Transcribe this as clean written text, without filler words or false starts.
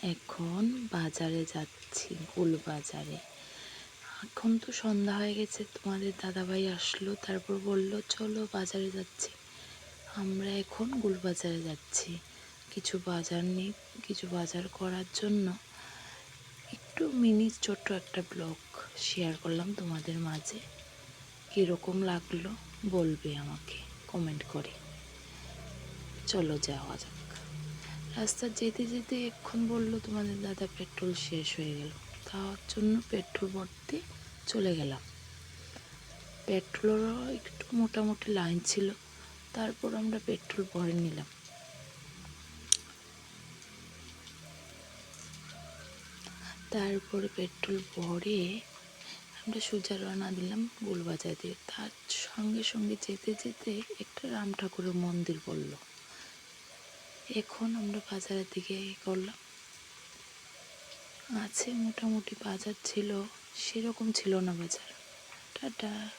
এখন বাজারে যাচ্ছি, গোল বাজারে। এখন তো সন্ধ্যা হয়ে গেছে, তোমাদের দাদাভাই আসলো, তারপর বলল চলো বাজারে যাচ্ছি। আমরা এখন গোল বাজারে যাচ্ছি কিছু বাজার নিয়ে, কিছু বাজার করার জন্য। একটু মিনি ছোট্ট একটা ব্লগ শেয়ার করলাম তোমাদের মাঝে। কীরকম লাগলো বলবে আমাকে কমেন্ট করে। চলো যাওয়া যাক। রাস্তা যেতে যেতে এক্ষণ বললো তোমাদের দাদা পেট্রোল শেষ হয়ে গেল, তার জন্য পেট্রোল ভরতে চলে গেলাম। পেট্রোলেরও একটু মোটামুটি লাইন ছিল, তারপর আমরা পেট্রোল ভরে নিলাম। তারপরে পেট্রোল ভরে আমরা সোজা রওনা দিলাম গোলবাজার দিয়ে। তার সঙ্গে সঙ্গে যেতে যেতে একটা রাম ঠাকুরের মন্দির পড়ল। এখন আমরা বাজারের দিকে করলাম। আছে মোটামুটি বাজার ছিল, সেরকম ছিল না বাজার। টাটা।